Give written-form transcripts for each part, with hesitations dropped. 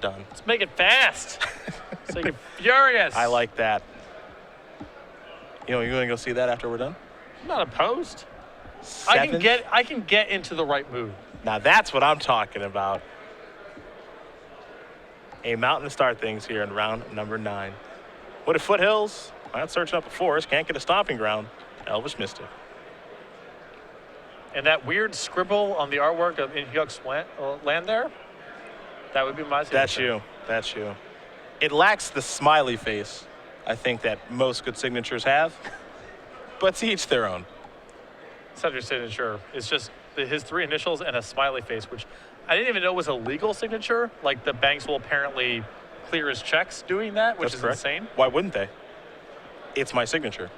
done. Let's make it fast. So you get furious. I like that. You know, you're going to go see that after we're done? I'm not opposed. Seventh? I can get into the right mood. Now that's what I'm talking about. A mountain to start things here in round number 9. What if foothills? Not searching up a forest, can't get a stomping ground. Elvis missed it. And that weird scribble on the artwork of in Hyuk's land there, that would be my signature. That's you. That's you. It lacks the smiley face, I think, that most good signatures have. But to each their own. It's not your signature. It's just his 3 initials and a smiley face, which I didn't even know was a legal signature. Like, the banks will apparently clear his checks doing that, which is insane. Why wouldn't they? It's my signature.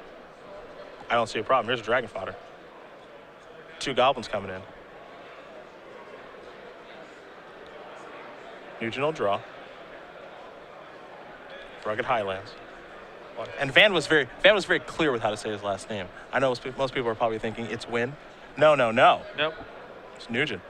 I don't see a problem. Here's a dragon fodder. 2 goblins coming in. Nguyen will draw. Rugged Highlands. And Van was very clear with how to say his last name. I know most people are probably thinking it's Nguyen. No. Nope. It's Nguyen.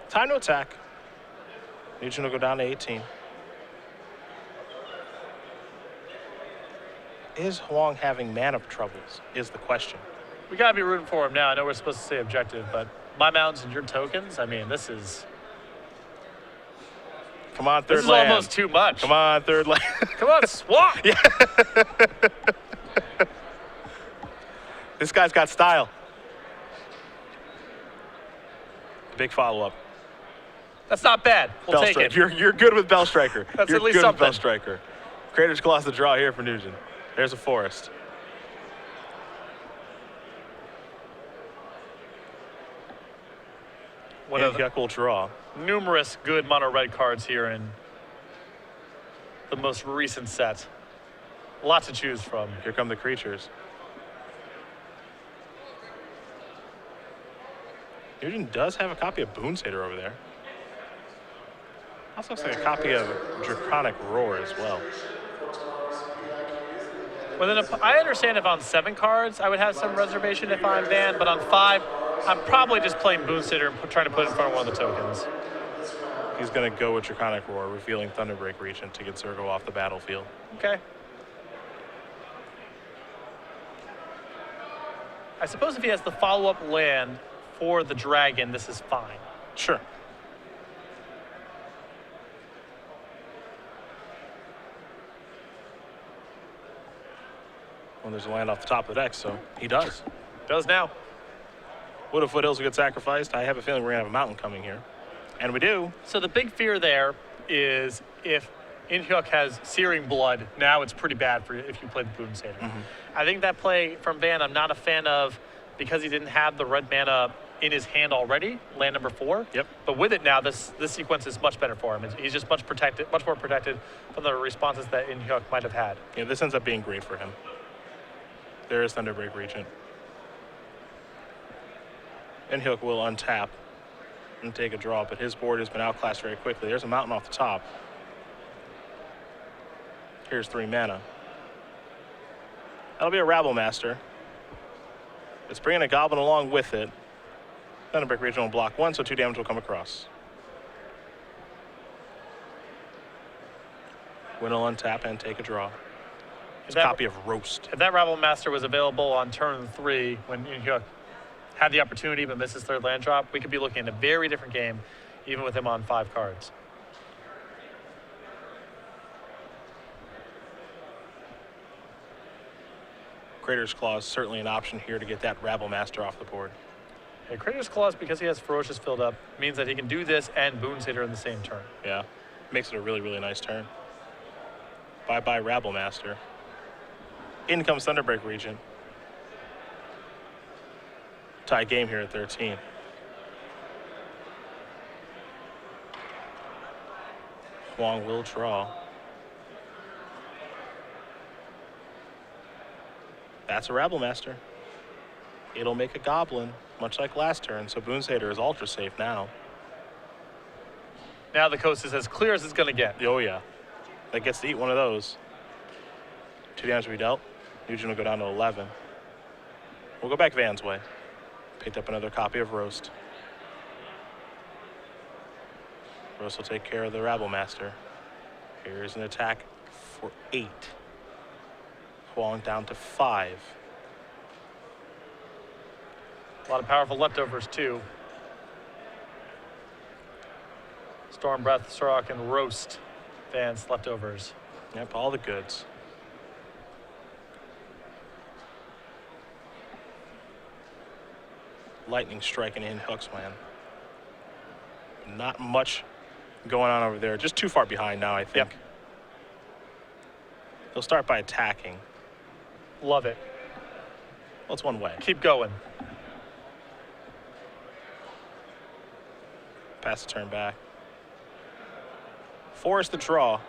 Time to attack. Nguyen will go down to 18. Is Hwang having mana troubles is the question. We got to be rooting for him now. I know we're supposed to say objective, but my mountains and your tokens, I mean, this is... Come on, third land. This is almost too much. Come on, third land. Come on, swap. Yeah. This guy's got style. Big follow-up. That's not bad. We'll take it. You're good with Bell Striker. That's You're at least good something. With Bell Striker. Crater's Claw's the draw here for Nguyen. There's a forest. Hyuk will draw. Numerous good mono red cards here in the most recent set. A lot to choose from. Here come the creatures. Nguyen does have a copy of Boonsader over there. Also looks like a copy of Draconic Roar as well. Well, I understand if on 7 cards, I would have some reservation if I'm Van, but on 5, I'm probably just playing Boonsader and trying to put it in front of one of the tokens. He's going to go with Draconic Roar, revealing Thunderbreak Regent to get Zergo off the battlefield. Okay. I suppose if he has the follow-up land for the dragon, this is fine. Sure. Well, there's a land off the top of the deck, so he does. Does now. What if foothills will get sacrificed? I have a feeling we're going to have a mountain coming here. And we do. So the big fear there is if Hyuk has Searing Blood, now it's pretty bad for you if you play the Boonsader. Mm-hmm. I think that play from Van I'm not a fan of because he didn't have the red mana in his hand already, land number 4. Yep. But with it now, this sequence is much better for him. He's just much more protected from the responses that Hyuk might have had. Yeah, this ends up being great for him. There is Thunderbreak Regent. Hyuk will untap and take a draw, but his board has been outclassed very quickly. There's a mountain off the top. Here's 3 mana. That'll be a Rabble Master. It's bringing a Goblin along with it. Thunderbreak Regent will block 1, so 2 damage will come across. Nguyen will untap and take a draw. His copy of Roast. If that Rabble Master was available on turn 3 when Hyuk had the opportunity but missed his 3rd land drop, we could be looking at a very different game, even with him on 5 cards. Crater's Claw is certainly an option here to get that Rabble Master off the board. Yeah, Crater's Claws, because he has Ferocious filled up, means that he can do this and Boonsader in the same turn. Yeah, makes it a really, really nice turn. Bye-bye Rabble Master. In comes Thunderbreak Regent. Tie game here at 13. Hwang will draw. That's a Rabble Master. It'll make a Goblin, much like last turn, so Boonsader is ultra safe now. Now the coast is as clear as it's going to get. Oh, yeah. That gets to eat one of those. 2 damage to be dealt. Nguyen will go down to 11. We'll go back Van's way. Picked up another copy of Roast. Roast will take care of the Rabble Master. Here's an attack for 8. Hwang down to 5. A lot of powerful leftovers, too. Storm Breath, Sorok, and Roast. Van's leftovers. Yep, all the goods. Lightning striking in Hyuk's man. Not much going on over there. Just too far behind now, I think. Yep. He'll start by attacking. Love it. Well, it's one way. Keep going. Pass the turn back. Force the draw.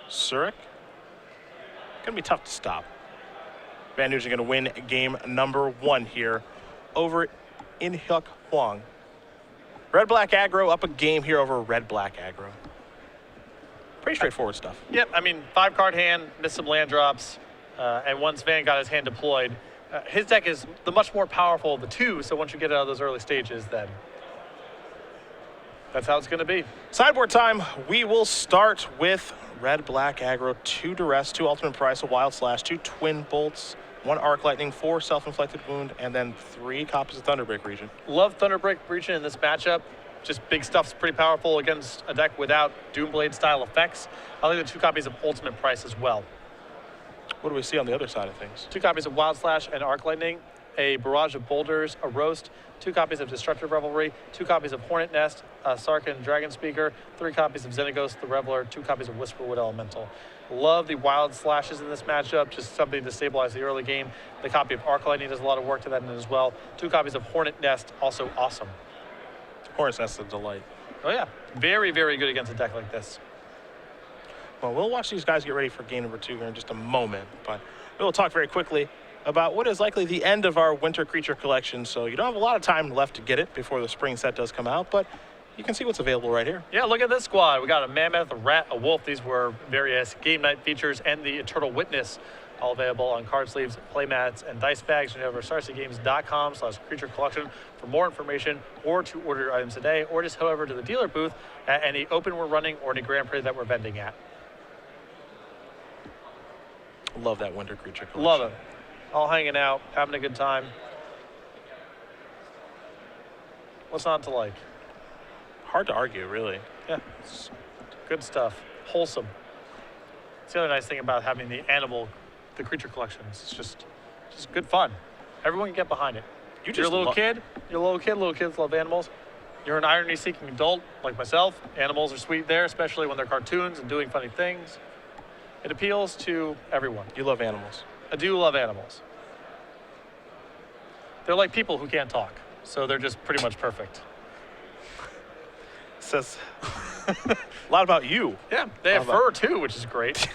Surik. Gonna be tough to stop. Van Nguyen gonna win game number 1 here over in Hyuk Hwang. Red-black aggro up a game here over red-black aggro. Pretty straightforward stuff. Yep, I mean, 5-card hand, missed some land drops, and once Van got his hand deployed, his deck is the much more powerful of the two, so once you get out of those early stages, then that's how it's going to be. Sideboard time. We will start with red-black aggro, 2 duress, 2 ultimate price, a wild slash, 2 twin bolts, 1 arc lightning, 4 self-inflicted wound, and then 3 copies of Thunderbreak region. Love Thunderbreak region in this matchup. Just big stuff's pretty powerful against a deck without Doomblade style effects. I like the 2 copies of ultimate price as well. What do we see on the other side of things? 2 copies of Wild Slash and Arc Lightning, a Barrage of Boulders, a Roast, 2 copies of Destructive Revelry, 2 copies of Hornet Nest, a Sarkhan Dragon Speaker, 3 copies of Xenagos the Reveler, 2 copies of Whisperwood Elemental. Love the Wild Slashes in this matchup, just something to stabilize the early game. The copy of Arc Lightning does a lot of work to that end as well. 2 copies of Hornet Nest, also awesome. Hornet's Nest is a delight. Oh yeah, very, very good against a deck like this. Well, we'll watch these guys get ready for game number 2 here in just a moment, but we'll talk very quickly about what is likely the end of our winter creature collection. So you don't have a lot of time left to get it before the spring set does come out, but you can see what's available right here. Yeah, look at this squad. We got a mammoth, a rat, a wolf. These were various game night features, and the Eternal Witness, all available on card sleeves, playmats, and dice bags. You can go over to starcgames.com/creature collection for more information, or to order your items today, or just head over to the dealer booth at any open we're running or any Grand Prix that we're vending at. Love that winter creature collection. Love it. All hanging out, having a good time. What's not to like? Hard to argue, really. Yeah, it's good stuff. Wholesome. It's the other nice thing about having the creature collections. It's just good fun. Everyone can get behind it. You're a little kid. You're a little kid. Little kids love animals. You're an irony-seeking adult like myself. Animals are sweet there, especially when they're cartoons and doing funny things. It appeals to everyone. You love animals. I do love animals. They're like people who can't talk, so they're just pretty much perfect. Says a lot about you. Yeah, they have fur too, which is great.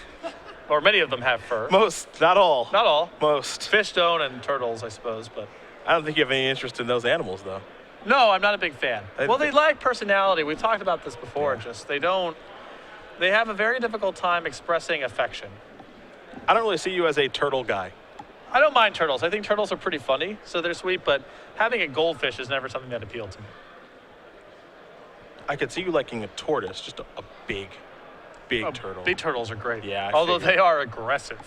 Or many of them have fur. Most, not all. Not all. Most. Fish don't, and turtles, I suppose, but. I don't think you have any interest in those animals, though. No, I'm not a big fan. Well, they lack personality. We've talked about this before. Yeah. Just they have a very difficult time expressing affection. I don't really see you as a turtle guy. I don't mind turtles. I think turtles are pretty funny, so they're sweet, but having a goldfish is never something that appealed to me. I could see you liking a tortoise, just a big turtle. Big turtles are great. Yeah, although they are aggressive.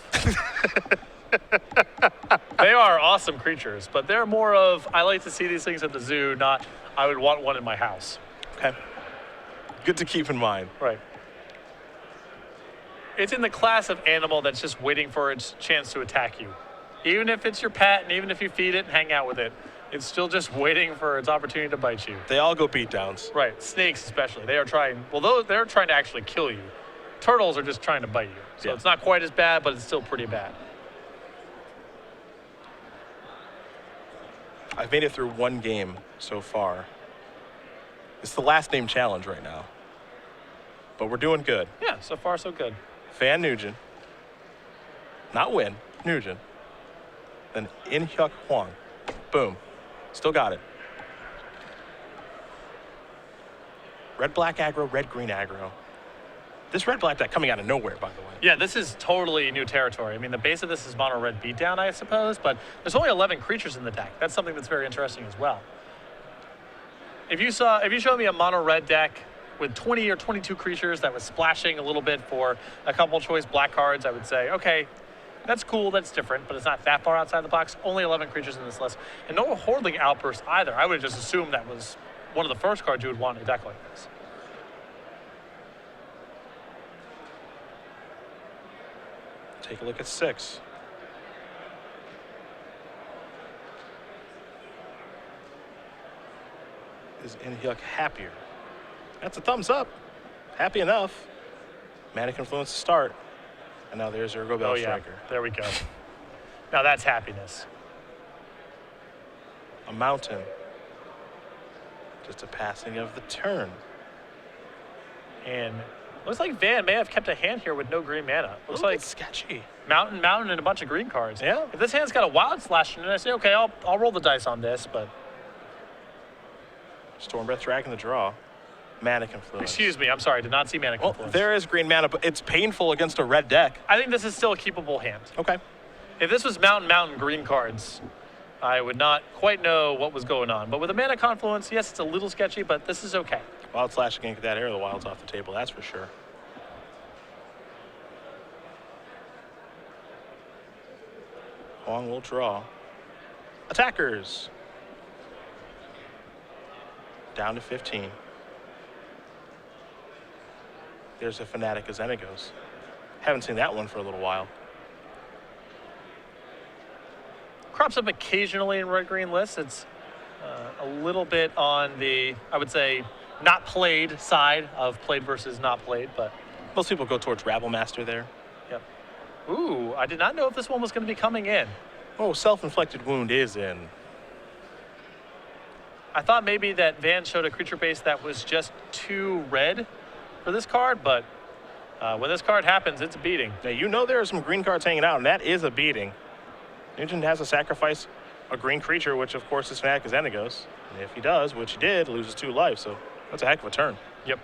They are awesome creatures, but they're more of, I like to see these things at the zoo, not I would want one in my house. Okay. Good to keep in mind. Right. It's in the class of animal that's just waiting for its chance to attack you. Even if it's your pet, and even if you feed it and hang out with it, it's still just waiting for its opportunity to bite you. They all go beatdowns. Right, snakes especially. They're trying to actually kill you. Turtles are just trying to bite you. So It's not quite as bad, but it's still pretty bad. I've made it through 1 game so far. It's the last name challenge right now. But we're doing good. Yeah, so far so good. Van Nguyen. Not Nguyen, Nguyen. Then In Hyuk Hwang. Boom. Still got it. Red, black aggro, red, green aggro. This red, black deck coming out of nowhere, by the way. Yeah, this is totally new territory. I mean, the base of this is mono red beatdown, I suppose, but there's only 11 creatures in the deck. That's something that's very interesting as well. If you showed me a mono red deck with 20 or 22 creatures that was splashing a little bit for a couple choice black cards, I would say, okay, that's cool, that's different, but it's not that far outside the box. Only 11 creatures in this list. And no Hordeling Outburst either. I would have just assumed that was one of the first cards you would want in a deck like this. Take a look at 6. Is Hyuk happier? That's a thumbs up. Happy enough. Manic Influence to start. And now there's Urgo Bell Striker. There we go. Now that's happiness. A mountain. Just a passing of the turn. And looks like Van may have kept a hand here with no green mana. Looks like sketchy. Mountain, and a bunch of green cards. Yeah. If this hand's got a Wild Slash in it, I say, okay, I'll roll the dice on this, but... Stormbreath Dragon the draw. Manic Influence. Excuse me, I'm sorry, did not see Manic Influence. There is green mana, but it's painful against a red deck. I think this is still a keepable hand. Okay. If this was Mountain, green cards, I would not quite know what was going on. But with a Mana Confluence, yes, it's a little sketchy, but this is okay. Wild Slash can get that Air of the Wilds off the table, that's for sure. Hwang will draw. Attackers. Down to 15. There's a Fanatic of Xenagos. Haven't seen that one for a little while. Crops up occasionally in red-green lists. It's a little bit on the, I would say, not played side of played versus not played, but... Most people go towards Rabblemaster there. Yep. Ooh, I did not know if this one was going to be coming in. Oh, Self-Inflicted Wound is in. I thought maybe that Van showed a creature base that was just 2 red for this card, but when this card happens, it's a beating. Now, you know there are some green cards hanging out, and that is a beating. Nguyen has to sacrifice a green creature, which of course is Fanatic of Xenagos. And if he does, which he did, loses 2 life, so that's a heck of a turn. Yep.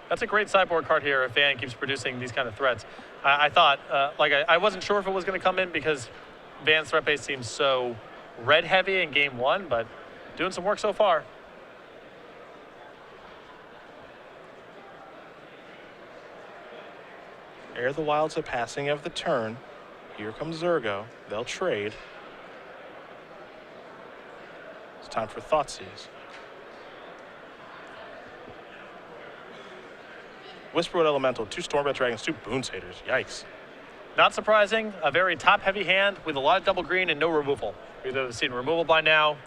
That's a great sideboard card here if Van keeps producing these kind of threats. I thought, I wasn't sure if it was going to come in because Van's threat base seems so red heavy in game 1, but doing some work so far. Air the Wilds, a passing of the turn. Here comes Zurgo. They'll trade. It's time for Thoughtseize. Whisperwood Elemental, 2 Stormbreath Dragons, 2 Boon Satyrs. Yikes. Not surprising, a very top-heavy hand with a lot of double green and no removal. We'd have seen removal by now.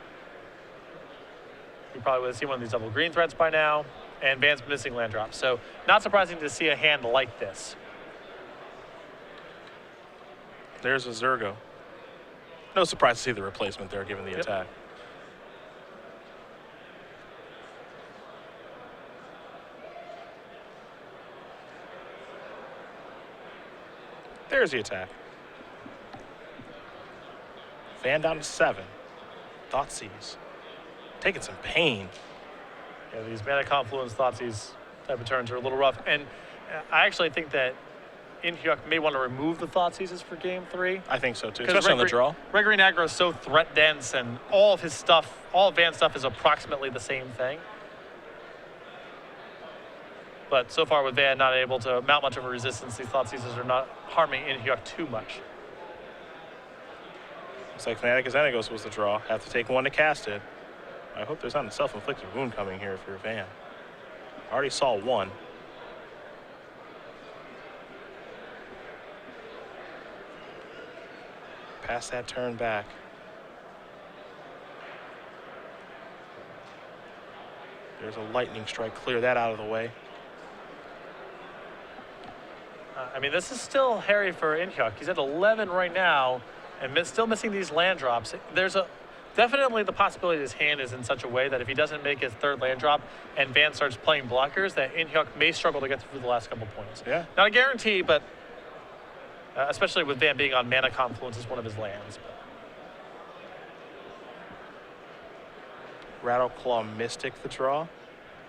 We probably would have seen one of these double green threats by now. And Van's missing land drops. So not surprising to see a hand like this. There's a Zurgo. No surprise to see the replacement there given the attack. There's the attack. Fan down to 7. Thoughtseize. Taking some pain. Yeah, these Mana Confluence, Thoughtseize type of turns are a little rough. And I actually think that Hyuk may want to remove the Thoughtseizes for game 3. I think so too, especially on the draw. Red Green Aggro is so threat dense, and all of his stuff, all of Van's stuff is approximately the same thing. But so far with Van not able to mount much of a resistance, these Thoughtseizes are not harming Hyuk too much. Looks like Fanatic of Xenagos was the draw. Have to take 1 to cast it. I hope there's not a Self-Inflicted Wound coming here if you're Van. I already saw 1. Pass that turn back. There's a Lightning Strike. Clear that out of the way. I mean, this is still hairy for Hyuk. He's at 11 right now, and still missing these land drops. There's definitely the possibility his hand is in such a way that if he doesn't make his 3rd land drop and Van starts playing blockers, that Hyuk may struggle to get through the last couple points. Yeah. Not a guarantee, but especially with Van being on Mana Confluence as one of his lands. Rattleclaw Mystic the draw.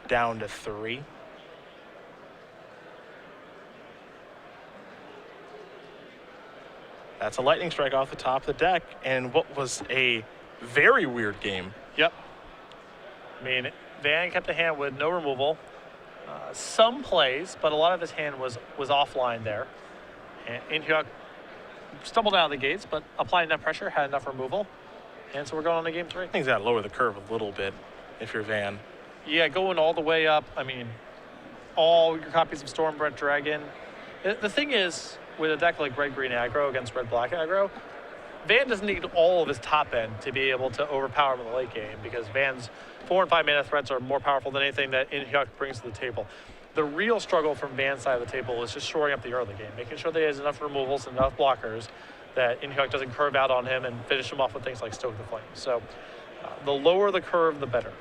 Down to 3. That's a lightning strike off the top of the deck, and what was a very weird game. Yep. I mean, Van kept the hand with no removal. Some plays, but a lot of his hand was offline there. And Hyuk stumbled out of the gates, but applied enough pressure, had enough removal. And so we're going on to game 3. I think that lower the curve a little bit if you're Van. Yeah, going all the way up. I mean, all your copies of Stormbrent Dragon. The thing is, with a deck like red-green aggro against red-black aggro, Van doesn't need all of his top end to be able to overpower him in the late game, because Van's 4 and 5 mana threats are more powerful than anything that Hyuk brings to the table. The real struggle from Van's side of the table is just shoring up the early game, making sure that he has enough removals and enough blockers that Hyuk doesn't curve out on him and finish him off with things like Stoke the Flame. So the lower the curve, the better.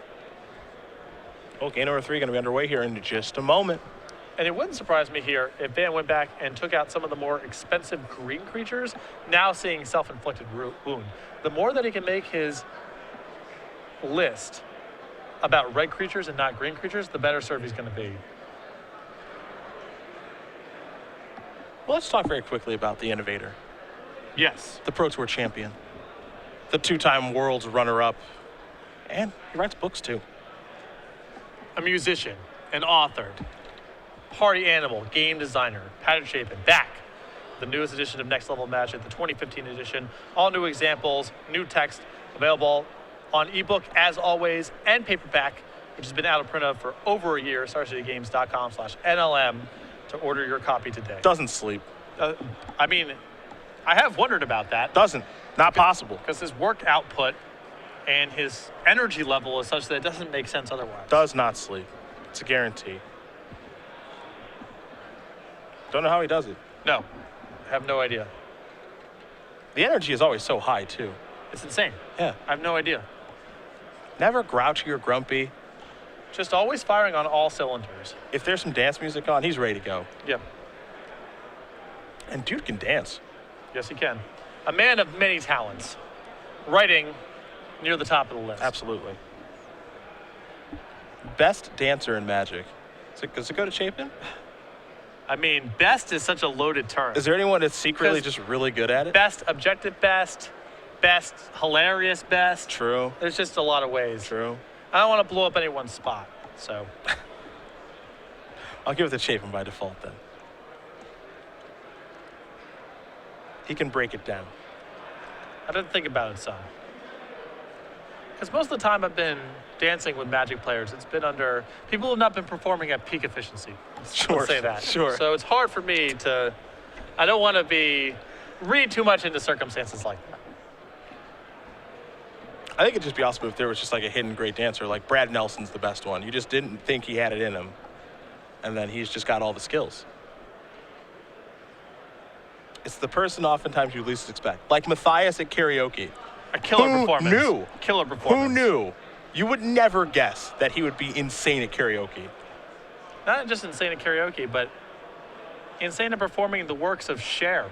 Well, game number 3 going to be underway here in just a moment. And it wouldn't surprise me here if Van went back and took out some of the more expensive green creatures, now seeing self-inflicted wound. The more that he can make his list about red creatures and not green creatures, the better serve he's going to be. Well, let's talk very quickly about the Innovator. Yes. The Pro Tour champion. The 2-time Worlds runner-up. And he writes books, too. A musician, an author, party animal, game designer, pattern shaping, back. The newest edition of Next Level Magic, the 2015 edition. All new examples, new text, available on ebook as always, and paperback, which has been out of print of for over a year. StarCityGames.com/NLM to order your copy today. Doesn't sleep. I mean, I have wondered about that. Doesn't. Not possible. Because his work output and his energy level is such that it doesn't make sense otherwise. Does not sleep. It's a guarantee. Don't know how he does it. No, I have no idea. The energy is always so high, too. It's insane. Yeah. I have no idea. Never grouchy or grumpy. Just always firing on all cylinders. If there's some dance music on, he's ready to go. Yeah. And dude can dance. Yes, he can. A man of many talents. Writing near the top of the list. Absolutely. Best dancer in Magic. Does it go to Chapin? I mean, best is such a loaded term. Is there anyone that's secretly just really good at it? Best, objective best, best, hilarious best. True. There's just a lot of ways. True. I don't want to blow up anyone's spot, so. I'll give it to Chapin by default then. He can break it down. I didn't think about it, son. Because most of the time I've been dancing with Magic players, it's been under people who have not been performing at peak efficiency. Sure. Let's say that. Sure. So it's hard for me to, I don't want to read too much into circumstances like that. I think it'd just be awesome if there was just like a hidden great dancer, like Brad Nelson's the best one. You just didn't think he had it in him. And then he's just got all the skills. It's the person oftentimes you least expect. Like Matthias at karaoke. A killer performance. Who knew? Killer performance. Who knew? You would never guess that he would be insane at karaoke. Not just insane at karaoke, but insane at performing the works of Cher.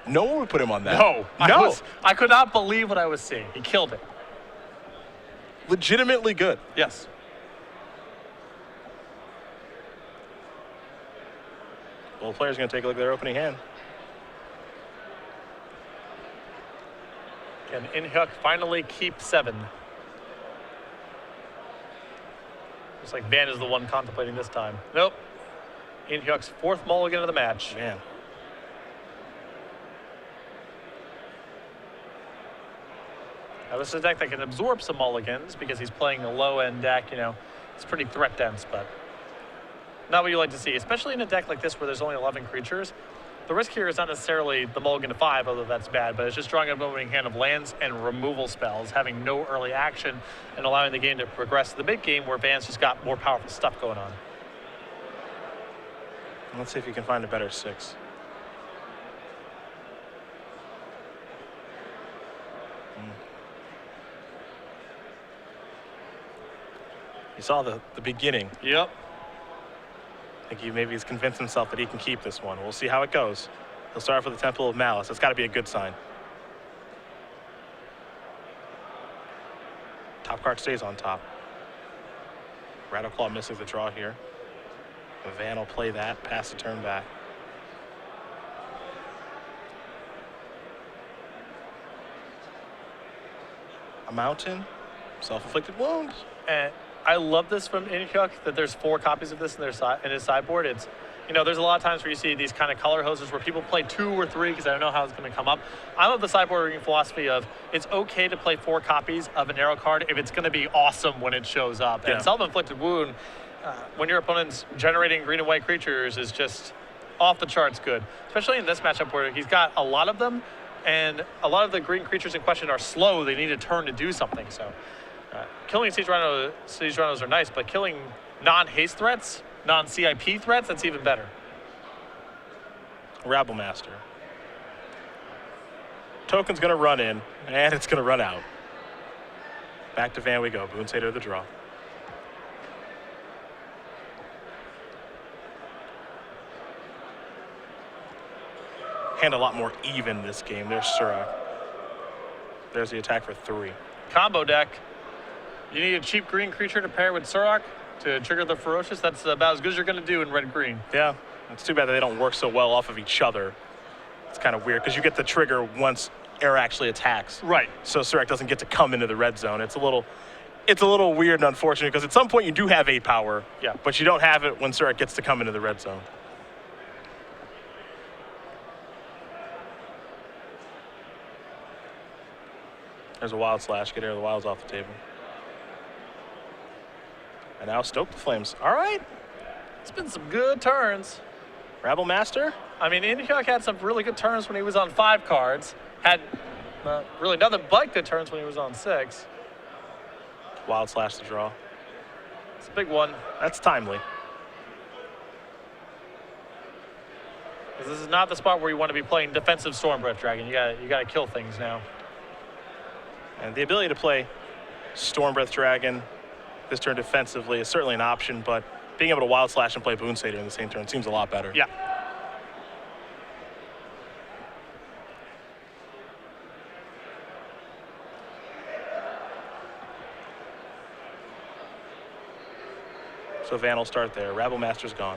No one would put him on that. No. No. I could not believe what I was seeing. He killed it. Legitimately good. Yes. Well, the player's going to take a look at their opening hand. Can Hyuk finally keep 7? Looks like Van is the one contemplating this time. Nope. Hyuk's 4th mulligan of the match. Man. Now this is a deck that can absorb some mulligans because he's playing a low-end deck, It's pretty threat dense, but not what you like to see, especially in a deck like this where there's only 11 creatures. The risk here is not necessarily the mulligan to 5, although that's bad, but it's just drawing an opening hand of lands and removal spells, having no early action and allowing the game to progress to the mid game where Van's just got more powerful stuff going on. Let's see if you can find a better 6. You saw the beginning. Yep. I think maybe he's convinced himself that he can keep this one. We'll see how it goes. He'll start off with the Temple of Malice. That's got to be a good sign. Top card stays on top. Rattleclaw misses the draw here. Van will play that, pass the turn back. a mountain, self-inflicted wounds. And I love this from Hyuk that there's 4 copies of this in his sideboard. It's, you know, there's a lot of times where you see these kind of color hoses where people play 2 or 3 because I don't know how it's going to come up. I love the sideboarding philosophy of it's okay to play 4 copies of an arrow card if it's going to be awesome when it shows up. Yeah. And self-inflicted wound, when your opponent's generating green and white creatures, is just off the charts good, especially in this matchup where he's got a lot of them, and a lot of the green creatures in question are slow. They need a turn to do something. So killing siege rhinos are nice, but killing non-haste threats, non-CIP threats, that's even better. Rabble Master. Token's going to run in, and it's going to run out. Back to Van we go. Boone Satyr the draw. Hand a lot more even this game. There's Surak. There's the attack for 3. Combo deck. You need a cheap green creature to pair with Surak to trigger the Ferocious. That's about as good as you're going to do in red-green. Yeah, it's too bad that they don't work so well off of each other. It's kind of weird because you get the trigger once air actually attacks. Right. So Surak doesn't get to come into the red zone. It's a little weird and unfortunate because at some point you do have 8 power. Yeah. But you don't have it when Surak gets to come into the red zone. There's a Wild Slash. Get Air of the Wilds off the table. And now Stoke the Flames. All right. It's been some good turns. Rabble Master. I mean, Hyuk had some really good turns when he was on 5 cards. Had really nothing but good turns when he was on 6. Wild Slash the draw. It's a big one. That's timely. This is not the spot where you want to be playing defensive Stormbreath Dragon. You got to kill things now. And the ability to play Stormbreath Dragon this turn defensively is certainly an option, but being able to Wild Slash and play Boone Satyr in the same turn seems a lot better. Yeah. So Van will start there. Rabble Master's gone.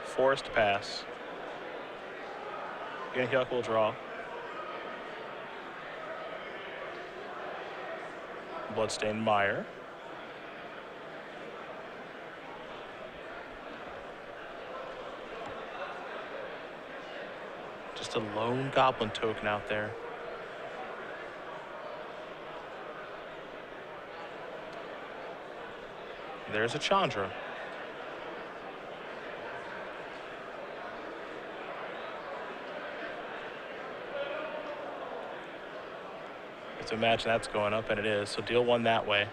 Forest pass. Hyuk will draw. Bloodstained Mire. Just a lone goblin token out there. There's a Chandra. So imagine that's going up, and it is. So deal 1 that way.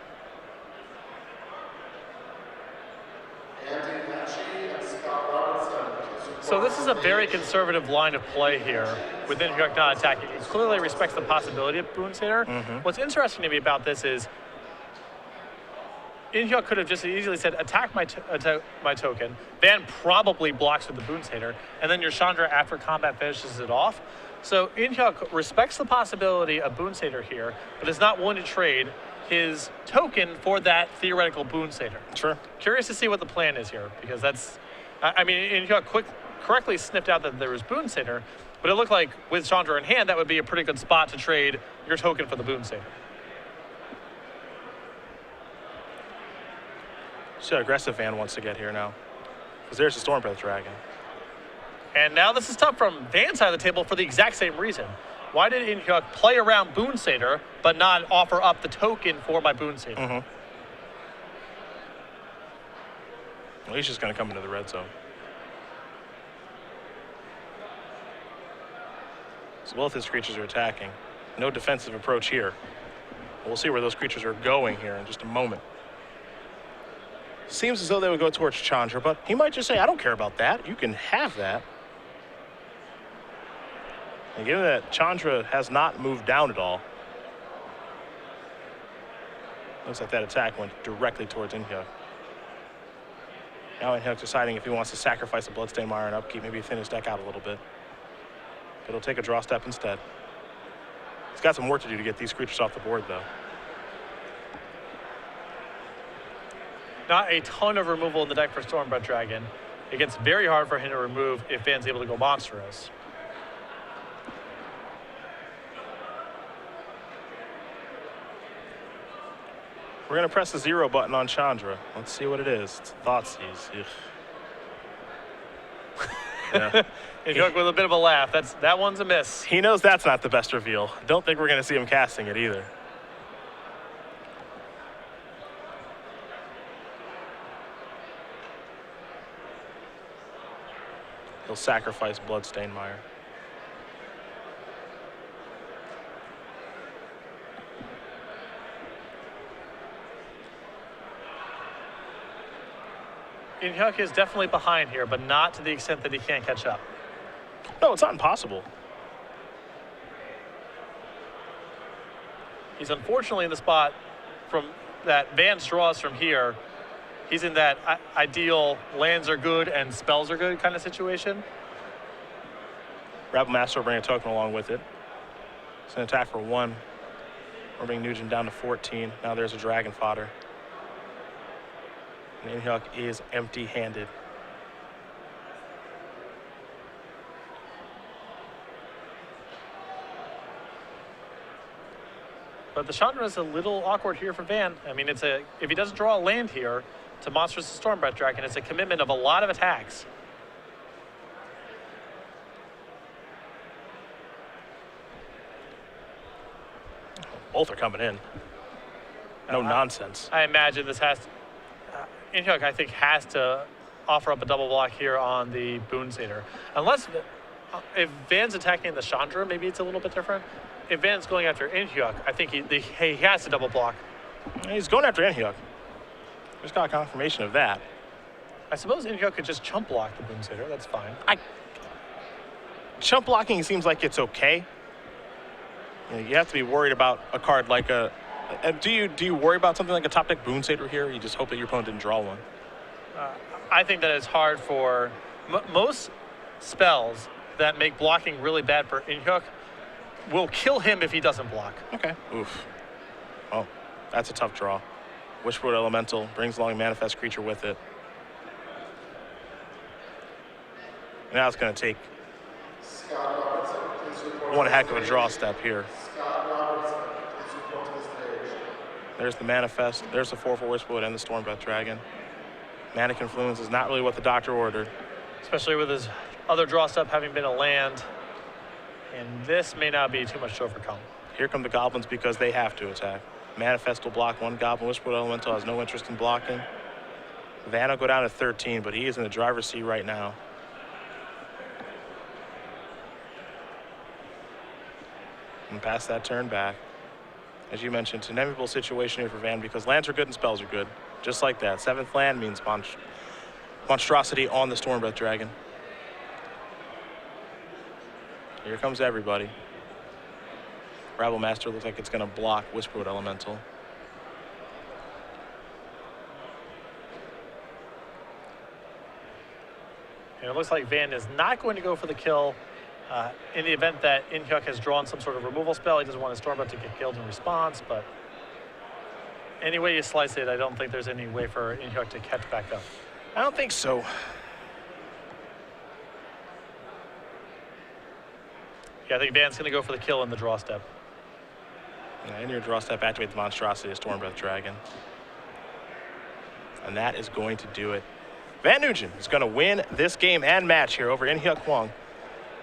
So this is a very conservative line of play here within Hyuk not attacking. It clearly respects the possibility of Boone Satyr. What's interesting to me about this is Hyuk could have just easily said, attack my token. Van probably blocks with the Boone Satyr, and then your Chandra after combat finishes it off. So Hyuk respects the possibility of Boone Satyr here, but is not willing to trade his token for that theoretical Boone Satyr. Sure. Curious to see what the plan is here, because that's, I mean, Hyuk correctly sniffed out that there was Boone Satyr, but it looked like with Chandra in hand, that would be a pretty good spot to trade your token for the Boone Satyr. See how aggressive Van wants to get here now. Because there's the Stormbreath Dragon. And now this is tough from Van's side of the table for the exact same reason. Why did Hyuk play around Boone Satyr, but not offer up the token for my Boone Satyr? Well, he's just going to come into the red zone. So both his creatures are attacking. No defensive approach here. We'll see where those creatures are going here in just a moment. Seems as though they would go towards Chandra, but he might just say, I don't care about that. You can have that. And given that Chandra has not moved down at all, looks like that attack went directly towards Hyuk. Now Hyuk deciding if he wants to sacrifice a Bloodstained Mire and upkeep, maybe thin his deck out a little bit. But he'll take a draw step instead. He's got some work to do to get these creatures off the board, though. Not a ton of removal in the deck for Stormbreath Dragon. It gets very hard for him to remove if Van's able to go monstrous. We're going to press the 0 button on Chandra. Let's see what it is. It's Thoughtseize. Yeah. Hyuk with a bit of a laugh. That one's a miss. He knows that's not the best reveal. Don't think we're going to see him casting it either. He'll sacrifice Bloodstainmeyer. Hyuk is definitely behind here, but not to the extent that he can't catch up. No, it's not impossible. He's unfortunately in the spot from that Van draws from here. He's in that ideal lands are good and spells are good kind of situation. Rabble Master will bring a token along with it. It's an attack for 1. We're bringing Nugent down to 14. Now there's a dragon fodder. And Hyuk is empty-handed. But the Chandra is a little awkward here for Van. I mean, if he doesn't draw a land here to Monstrous Stormbreath Dragon, it's a commitment of a lot of attacks. Both are coming in. No nonsense. I imagine this has to... Hyuk, I think, has to offer up a double block here on the Boon Satyr. Unless, if Van's attacking the Chandra, maybe it's a little bit different. If Van's going after Hyuk, I think he has to double block. He's going after Hyuk. Just got a confirmation of that. I suppose Hyuk could just chump block the Boon Satyr. That's fine. Chump blocking seems like it's okay. You have to be worried about a card like a... Do you worry about something like a top deck Boon Satyr here? Or you just hope that your opponent didn't draw one? I think that it's hard for... most spells that make blocking really bad for Hyuk will kill him if he doesn't block. Okay. Oof. Oh, that's a tough draw. Wishboard Elemental brings along a manifest creature with it. Now it's going to take one heck of a draw step here. There's the manifest. There's the 4/4 Wishboard and the Stormbreath Dragon. Mana Confluence is not really what the doctor ordered. Especially with his other draw step having been a land. And this may not be too much to overcome. Here come the goblins because they have to attack. Manifest will block 1 goblin. Wishboard Elemental has no interest in blocking. Van will go down to 13, but he is in the driver's seat right now. And pass that turn back. As you mentioned, it's an enviable situation here for Van because lands are good and spells are good. Just like that. 7th land means monstrosity on the Stormbreath Dragon. Here comes everybody. Rabble Master looks like it's going to block Whisperwood Elemental. And it looks like Van is not going to go for the kill in the event that Hyuk has drawn some sort of removal spell. He doesn't want his Stormbreath to get killed in response, but any way you slice it, I don't think there's any way for Hyuk to catch back up. I don't think so. Yeah, I think Van's going to go for the kill in the draw step. Yeah, in your draw step, activate the monstrosity of Stormbreath Dragon. And that is going to do it. Van Nugent is going to win this game and match here over Hyuk Hwang.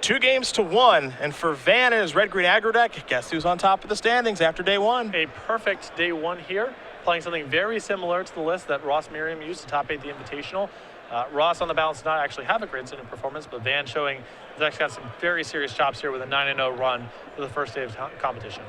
2-1, and for Van and his red-green aggro deck, guess who's on top of the standings after day 1? A perfect day 1 here, playing something very similar to the list that Ross Merriam used to top 8 the Invitational. Ross on the balance did not actually have a great in performance, but Van showing he's actually got some very serious chops here with a 9-0 run for the first day of competition.